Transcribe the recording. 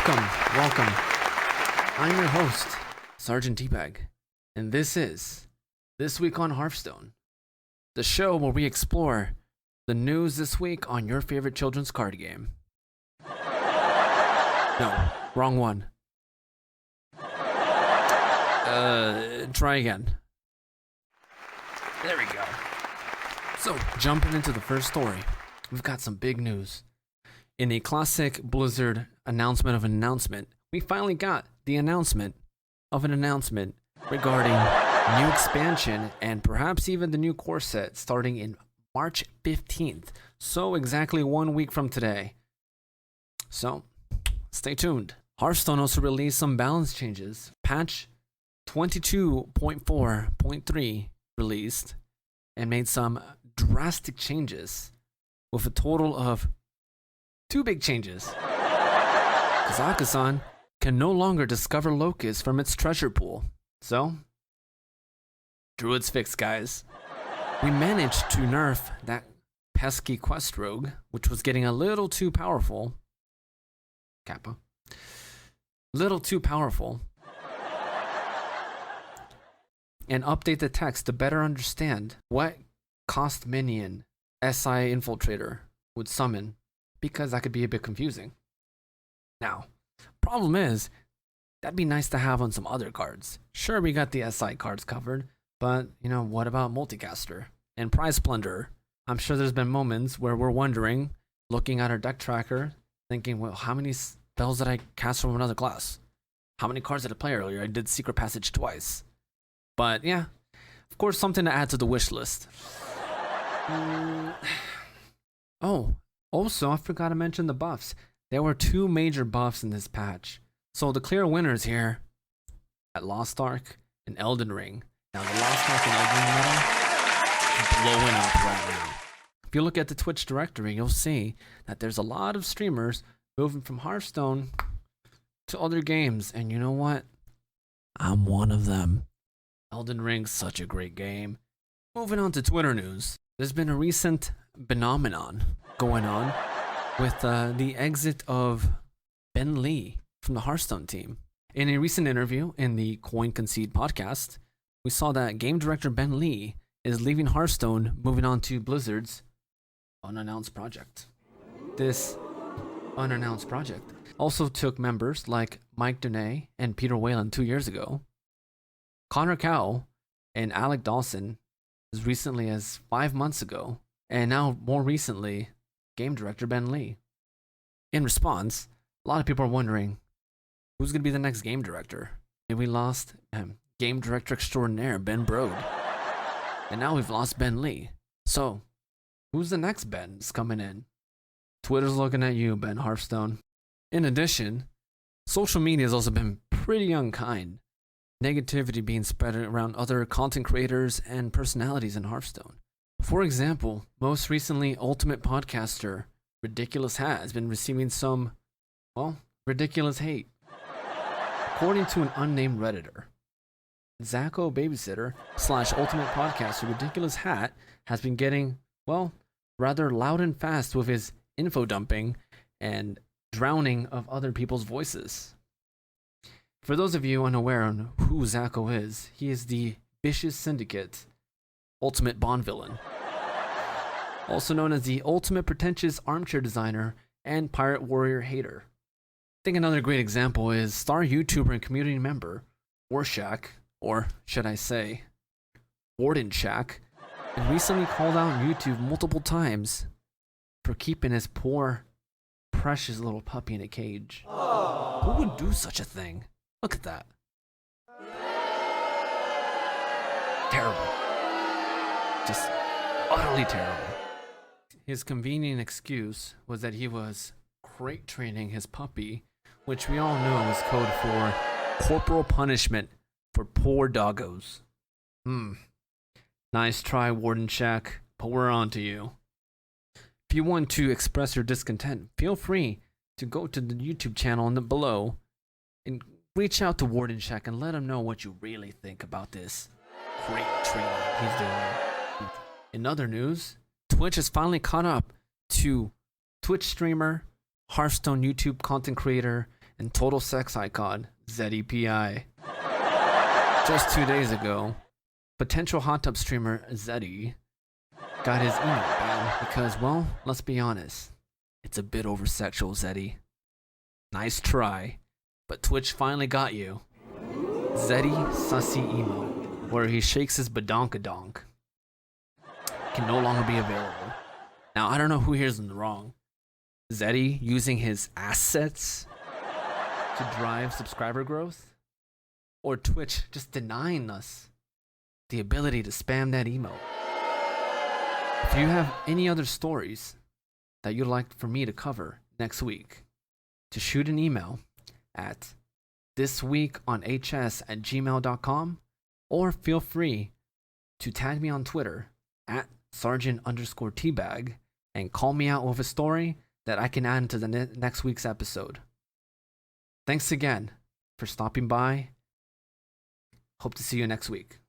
Welcome. I'm your host, Sergeant Teabag, and this is This Week on Hearthstone, the show where we explore the news this week on your favorite children's card game. No, wrong one. Try again. There we go. So, jumping into the first story, we've got some big news. In a classic Blizzard announcement of an announcement, we finally got the announcement of an announcement regarding new expansion and perhaps even the new core set starting in March 15th. So exactly 1 week from today. So stay tuned. Hearthstone also released some balance changes. Patch 22.4.3 released and made some drastic changes with a total of 2 big changes. Kazakhstan can no longer discover locusts from its treasure pool. So, Druid's fixed, guys. We managed to nerf that pesky quest rogue, which was getting a little too powerful. Kappa. Little too powerful. And update the text to better understand what cost minion SI Infiltrator would summon, because that could be a bit confusing. Now, problem is, that'd be nice to have on some other cards. Sure, we got the SI cards covered, but, what about Multicaster and Prize Plunderer? I'm sure there's been moments where we're wondering, looking at our deck tracker, thinking, well, how many spells did I cast from another class? How many cards did I play earlier? I did Secret Passage twice. But, yeah, of course, something to add to the wish list. Oh, also, I forgot to mention the buffs. There were 2 major buffs in this patch. So the clear winners here at Lost Ark and Elden Ring. Now the Lost Ark and Elden Ring meta is blowing up right now. If you look at the Twitch directory, you'll see that there's a lot of streamers moving from Hearthstone to other games. And you know what? I'm one of them. Elden Ring's such a great game. Moving on to Twitter news. There's been a recent phenomenon going on with the exit of Ben Lee from the Hearthstone team. In a recent interview in the Coin Concede podcast, we saw that game director Ben Lee is leaving Hearthstone, moving on to Blizzard's unannounced project. This unannounced project also took members like Mike Dunay and Peter Whalen 2 years ago, Connor Cowell and Alec Dawson as recently as 5 months ago, and now more recently, game director Ben Lee. In response, a lot of people are wondering, who's going to be the next game director? And we lost game director extraordinaire Ben BRODE. And now we've lost Ben Lee. So, who's the next Ben that's coming in? Twitter's looking at you, Ben Hearthstone. In addition, social media has also been pretty unkind. Negativity being spread around other content creators and personalities in Hearthstone. For example, most recently, Ultimate Podcaster Ridiculous Hat has been receiving some, ridiculous hate. According to an unnamed Redditor, Zacho Babysitter / Ultimate Podcaster Ridiculous Hat has been getting, rather loud and fast with his info dumping and drowning of other people's voices. For those of you unaware on who Zacho is, he is the Vicious Syndicate Ultimate Bond Villain. Also known as the Ultimate Pretentious Armchair Designer and Pirate Warrior Hater. I think another great example is star YouTuber and community member Warshack, or should I say, Wardenchack, and recently called out YouTube multiple times for keeping his poor, precious little puppy in a cage. Who would do such a thing? Look at that. Terrible. Just utterly terrible. His convenient excuse was that he was crate training his puppy, which we all know is code for corporal punishment for poor doggos. Nice try, Wardenchack, but we're on to you. If you want to express your discontent, feel free to go to the YouTube channel below and reach out to Wardenchack and let him know what you really think about this great training he's doing. In other news, Twitch has finally caught up to Twitch streamer, Hearthstone YouTube content creator, and total sex icon, Zeddy PI. Just 2 days ago, potential hot tub streamer Zeddy got his email banned because, well, let's be honest, it's a bit oversexual, Zeddy. Nice try, but Twitch finally got you. Zeddy Sussy Emote, where he shakes his badonkadonk, can no longer be available. Now, I don't know who here's in the wrong. Zeddy using his assets to drive subscriber growth? Or Twitch just denying us the ability to spam that emote? If you have any other stories that you'd like for me to cover next week, to shoot an email at thisweekonhs@gmail.com, or feel free to tag me on Twitter at Sergeant_Teabag and call me out with a story that I can add into the next week's episode. Thanks again for stopping by. Hope to see you next week.